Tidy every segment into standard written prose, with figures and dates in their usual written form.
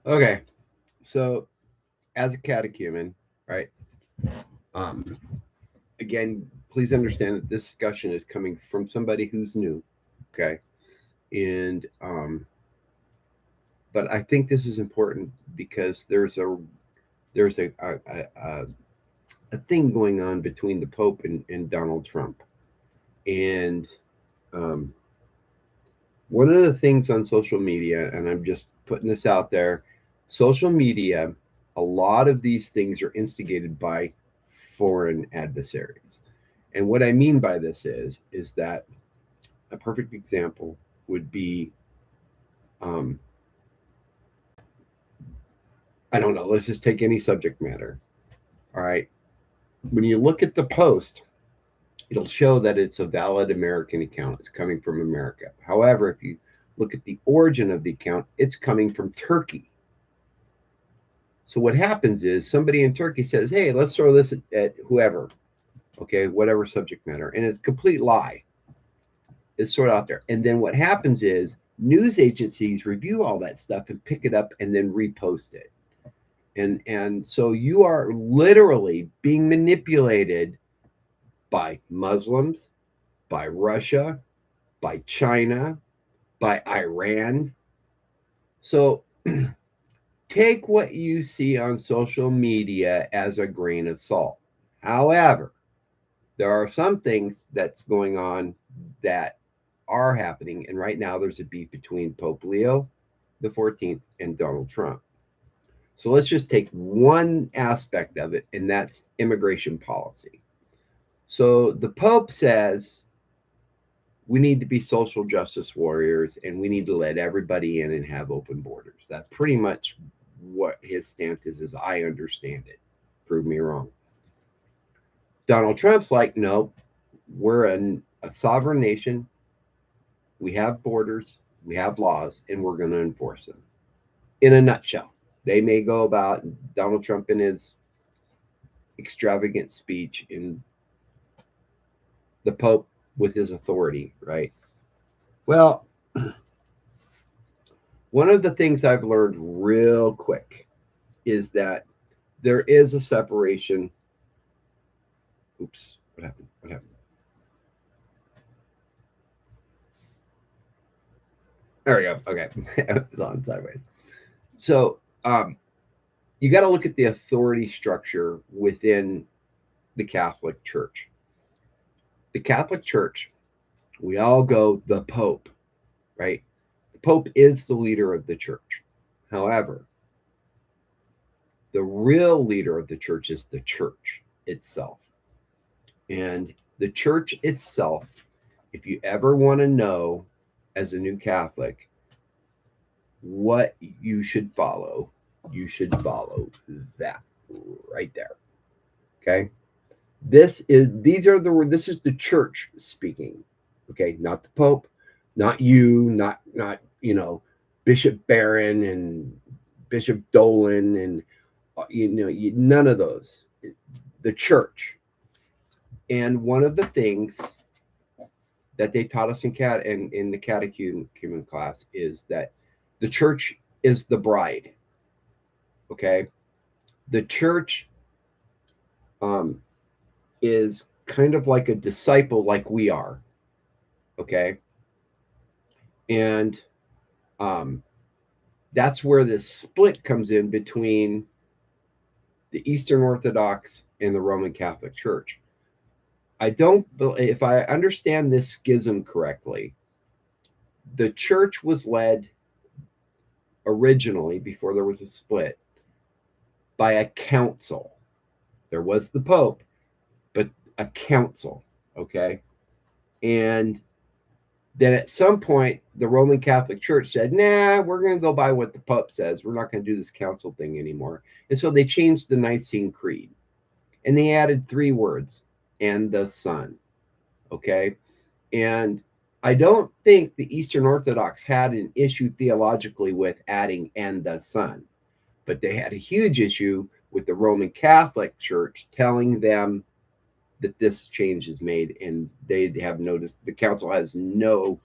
Okay, so as a catechumen, right? Um, Again, please understand that this discussion is coming from somebody who's new. Okay, and but I think this is important because there's a thing going on between the Pope and Donald Trump, and um, one of the things on social media, and I'm just putting this out there, social media, a lot of these things are instigated by foreign adversaries. And what I mean by this is that a perfect example would be, um, I don't know, let's just take any subject matter. All right. When you look at the post, it'll show that it's a valid American account. It's coming from America. However, if you look at the origin of the account, it's coming from Turkey. So what happens is somebody in Turkey says, "Hey, let's throw this at whoever, okay, whatever subject matter," and it's a complete lie. It's sort of out there. And then what happens is news agencies review all that stuff and pick it up and then repost it. And so you are literally being manipulated by Muslims, by Russia, by China, by Iran. So take what you see on social media as a grain of salt. However, there are some things that's going on that are happening, and right now there's a beef between Pope Leo the 14th and Donald Trump. So let's just take one aspect of it, and that's immigration policy. So the Pope says we need to be social justice warriors and we need to let everybody in and have open borders. That's pretty much what his stance is, as I understand it. Prove me wrong. Donald Trump's like, no, we're a sovereign nation. We have borders, we have laws, and we're going to enforce them. In a nutshell, they may go about Donald Trump in his extravagant speech, in the Pope with his authority, right? Well, one of the things I've learned real quick is that there is a separation. Oops, what happened? What happened? There we go. Okay, it's on sideways. So you got to look at the authority structure within the Catholic Church. The Catholic Church, we all go the Pope, right? The Pope is the leader of the church. However, the real leader of the church is the church itself. And the church itself, if you ever want to know as a new Catholic what you should follow that right there. Okay? This is the church speaking. Okay, not the Pope, not you, not Bishop Barron and Bishop Dolan and none of those. The church. And one of the things that they taught us in the catechism class is that the church is the bride. Okay, the church is kind of like a disciple, like we are. Okay, and that's where this split comes in between the Eastern Orthodox and the Roman Catholic Church. I don't, if I understand this schism correctly, the church was led originally, before there was a split, by a council. There was the Pope, but a council, okay? And then at some point, the Roman Catholic Church said, nah, we're going to go by what the Pope says. We're not going to do this council thing anymore. And so they changed the Nicene Creed. And they added 3 words, and the Son, okay? And I don't think the Eastern Orthodox had an issue theologically with adding "and the Son," but they had a huge issue with the Roman Catholic Church telling them that this change is made, and they have noticed the council has no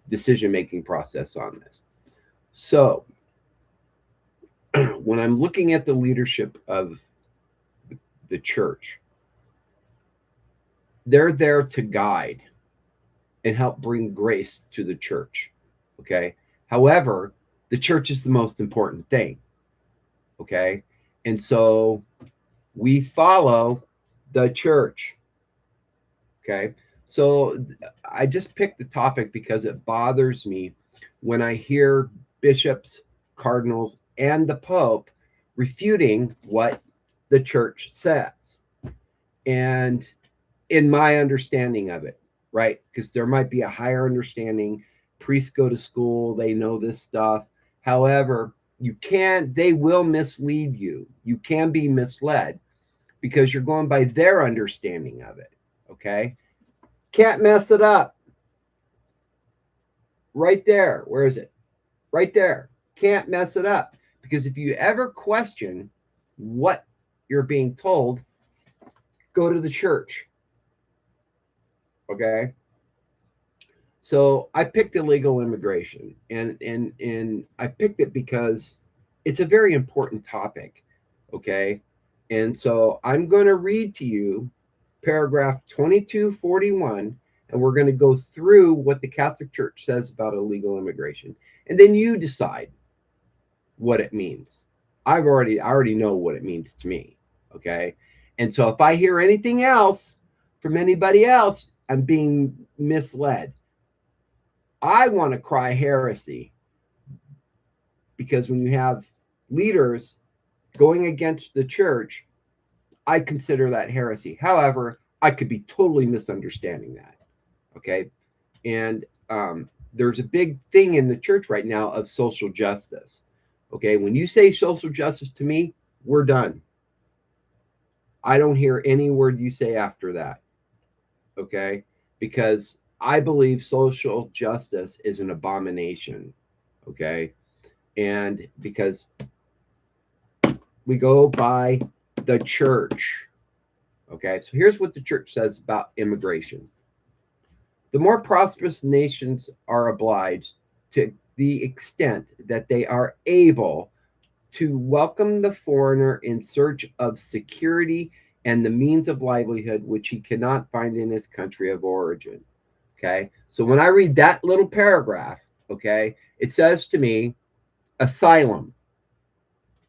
decision-making process on this. So when I'm looking at the leadership of the church, they're there to guide and help bring grace to the church. Okay. However, the church is the most important thing. Okay. And so we follow the church. Okay. So I just picked the topic because it bothers me when I hear bishops, cardinals, and the Pope refuting what the church says. And in my understanding of it, right? Because there might be a higher understanding. Priests go to school, they know this stuff. However, they will mislead you. You can be misled because you're going by their understanding of it. Okay. Can't mess it up. Right there. Where is it? Right there. Can't mess it up. Because if you ever question what you're being told, go to the church. Okay. So I picked illegal immigration, and I picked it because it's a very important topic. Okay. And so I'm going to read to you paragraph 2241, and we're going to go through what the Catholic Church says about illegal immigration. And then you decide what it means. I already know what it means to me. Okay. And so if I hear anything else from anybody else, I'm being misled. I want to cry heresy, because when you have leaders going against the church, I consider that heresy. However, I could be totally misunderstanding that. Okay. And there's a big thing in the church right now of social justice. Okay. When you say social justice to me, we're done. I don't hear any word you say after that. Okay. Because I believe social justice is an abomination. Okay. And because we go by the church. Okay. So here's what the church says about immigration. The more prosperous nations are obliged, to the extent that they are able, to welcome the foreigner in search of security and the means of livelihood which he cannot find in his country of origin. Okay. So when I read that little paragraph, okay, it says to me, asylum.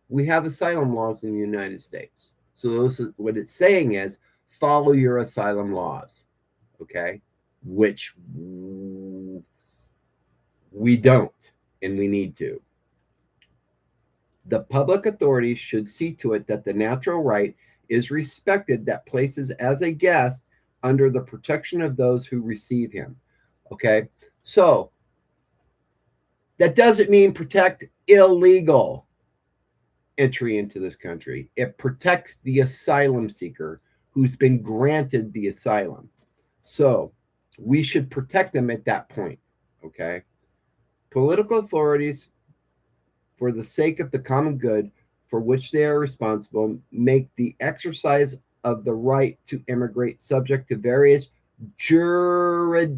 We have asylum laws in the United States. So what it's saying is follow your asylum laws. Okay. Which we don't, and we need to. The public authorities should see to it that the natural right is respected that places as a guest under the protection of those who receive him. Okay. So that doesn't mean protect illegal entry into this country. It protects the asylum seeker who's been granted the asylum. So we should protect them at that point. Okay. Political authorities, for the sake of the common good for which they are responsible, make the exercise of the right to immigrate subject to various juridical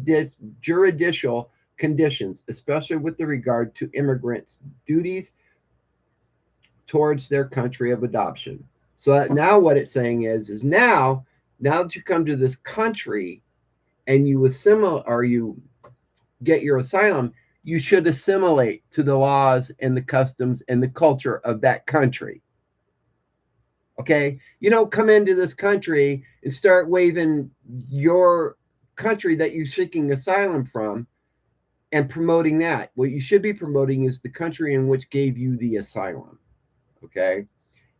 conditions, especially with the regard to immigrants' duties towards their country of adoption. So now what it's saying is now that you come to this country and you assimilate, or you get your asylum, you should assimilate to the laws and the customs and the culture of that country. Okay. You don't come into this country and start waving your country that you're seeking asylum from and promoting that. What you should be promoting is the country in which gave you the asylum. Okay.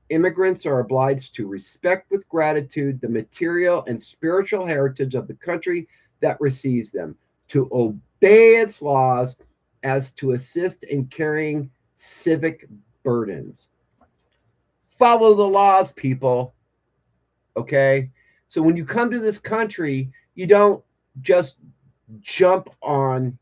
Immigrants are obliged to respect with gratitude the material and spiritual heritage of the country that receives them, to obey its laws as to assist in carrying civic burdens. Follow the laws, people. Okay. So when you come to this country, you don't just jump on,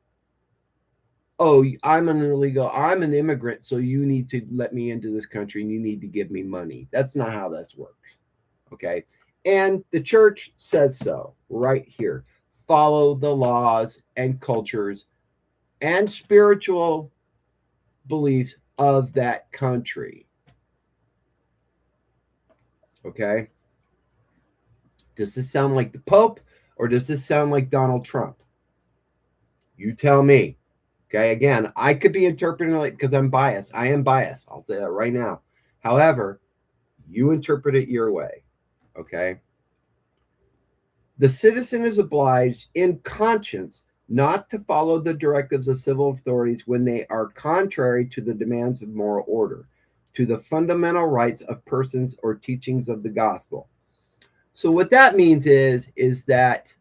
oh, I'm an immigrant, so you need to let me into this country and you need to give me money. That's not how this works. Okay. And the church says so right here. Follow the laws and cultures and spiritual beliefs of that country. Okay. Does this sound like the Pope or does this sound like Donald Trump? You tell me. Okay. Again, I could be interpreting it because I'm biased. I am biased. I'll say that right now. However, you interpret it your way. Okay. The citizen is obliged in conscience not to follow the directives of civil authorities when they are contrary to the demands of moral order, to the fundamental rights of persons or teachings of the gospel. So what that means is that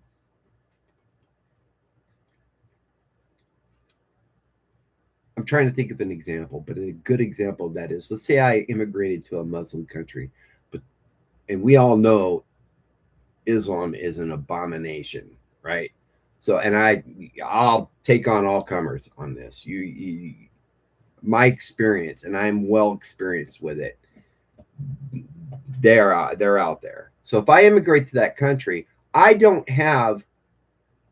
I'm trying to think of an example, but a good example of that is, let's say I immigrated to a Muslim country, but and we all know Islam is an abomination, right? So, and I'll take on all comers on this. My experience, and I'm well experienced with it. They're out there. So if I immigrate to that country, I don't have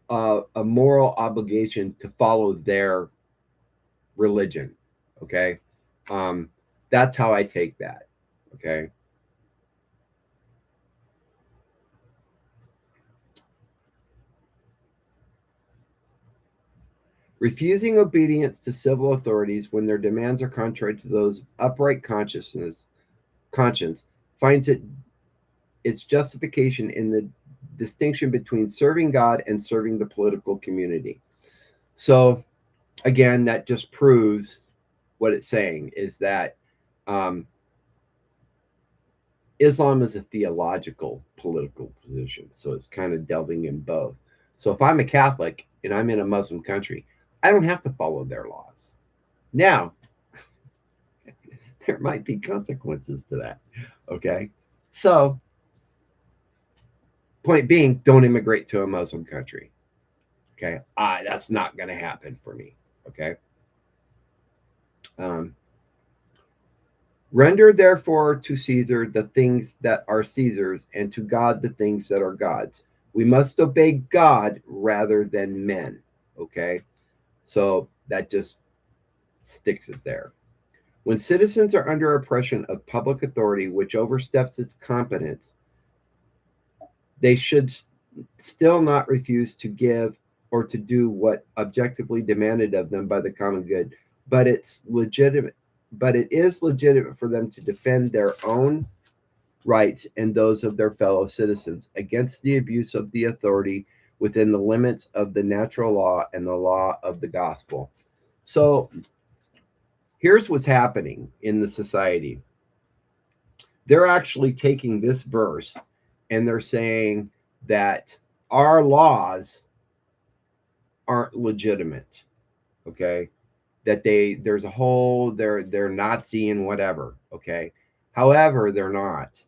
a moral obligation to follow their religion. Okay, that's how I take that. Okay. Refusing obedience to civil authorities when their demands are contrary to those of upright conscience finds its justification in the distinction between serving God and serving the political community. So again, that just proves what it's saying is that um, Islam is a theological political position. So it's kind of delving in both. So if I'm a Catholic and I'm in a Muslim country, I don't have to follow their laws. Now, there might be consequences to that. Okay. So, point being, don't immigrate to a Muslim country. Okay. That's not going to happen for me. Okay. Um, Render therefore to Caesar the things that are Caesar's, and to God the things that are God's. We must obey God rather than men. Okay. So that just sticks it there. When citizens are under oppression of public authority which oversteps its competence, they should still not refuse to give or to do what objectively demanded of them by the common good, but it is legitimate for them to defend their own rights and those of their fellow citizens against the abuse of the authority within the limits of the natural law and the law of the gospel. So here's what's happening in the society. They're actually taking this verse and they're saying that our laws aren't legitimate. Okay. That there's a whole, they're Nazi and whatever. Okay. However, they're not.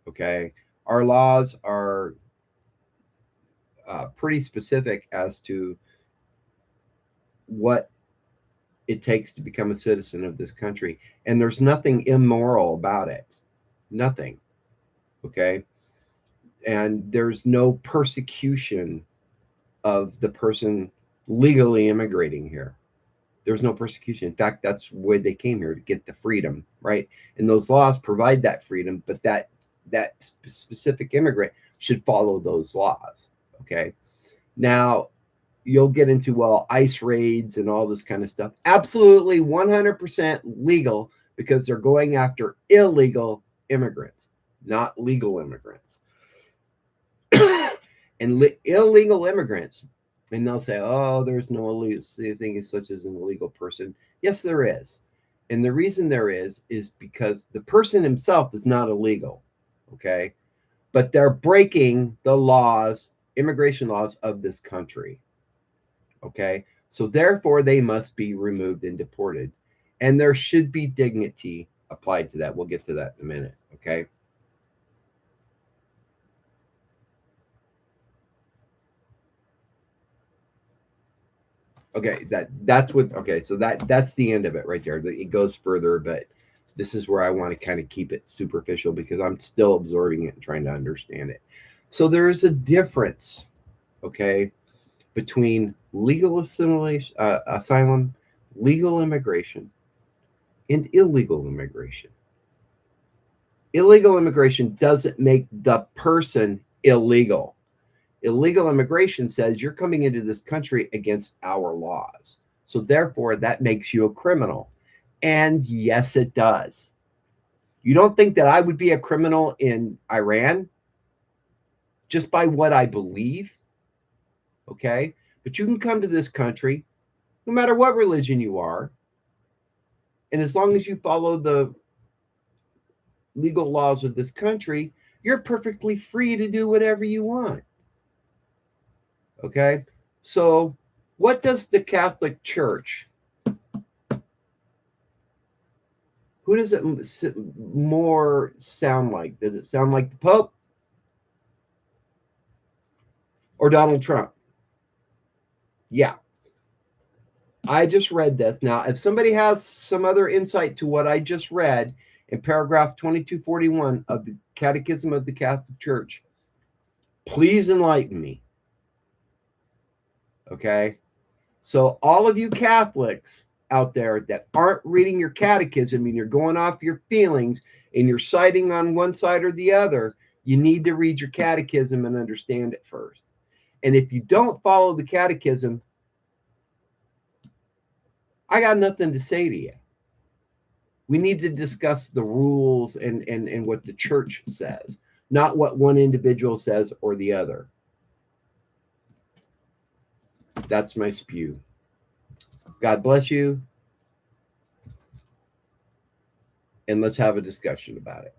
Okay. Our laws are pretty specific as to what it takes to become a citizen of this country. And there's nothing immoral about it. Nothing. Okay. And there's no persecution of the person legally immigrating here. There's no persecution. In fact, that's why they came here, to get the freedom, right? And those laws provide that freedom, but that specific immigrant should follow those laws. Okay. Now you'll get into, well, ICE raids and all this kind of stuff. Absolutely 100% legal, because they're going after illegal immigrants, not legal immigrants. And illegal immigrants, and they'll say, oh, there's no illegal thing such as an illegal person. Yes, there is. And the reason there is because the person himself is not illegal. Okay. But they're breaking the laws, immigration laws of this country. Okay. So therefore, they must be removed and deported. And there should be dignity applied to that. We'll get to that in a minute. Okay. Okay, that's what, okay, so that's the end of it right there. It goes further, but this is where I want to kind of keep it superficial because I'm still absorbing it and trying to understand it. So there is a difference, okay, between legal asylum, legal immigration, and illegal immigration. Legal immigration, legal asylum, legal asylum, legal immigration, legal asylum, legal immigration, legal asylum, legal immigration, legal asylum, legal immigration, legal asylum, legal immigration, legal asylum, legal immigration, legal asylum, legal immigration, legal immigration, Illegal immigration doesn't make the person illegal. Illegal immigration says you're coming into this country against our laws. So therefore, that makes you a criminal. And yes, it does. You don't think that I would be a criminal in Iran just by what I believe? Okay? But you can come to this country, no matter what religion you are, and as long as you follow the legal laws of this country, you're perfectly free to do whatever you want. Okay? So, what does the Catholic Church, who does it more sound like? Does it sound like the Pope or Donald Trump? Yeah. I just read this. Now, if somebody has some other insight to what I just read in paragraph 2241 of the Catechism of the Catholic Church, please enlighten me. Okay? So, all of you Catholics out there that aren't reading your catechism and you're going off your feelings and you're siding on one side or the other, you need to read your catechism and understand it first. And if you don't follow the catechism, I got nothing to say to you. We need to discuss the rules and what the church says, not what one individual says or the other. That's my spew. God bless you. And let's have a discussion about it.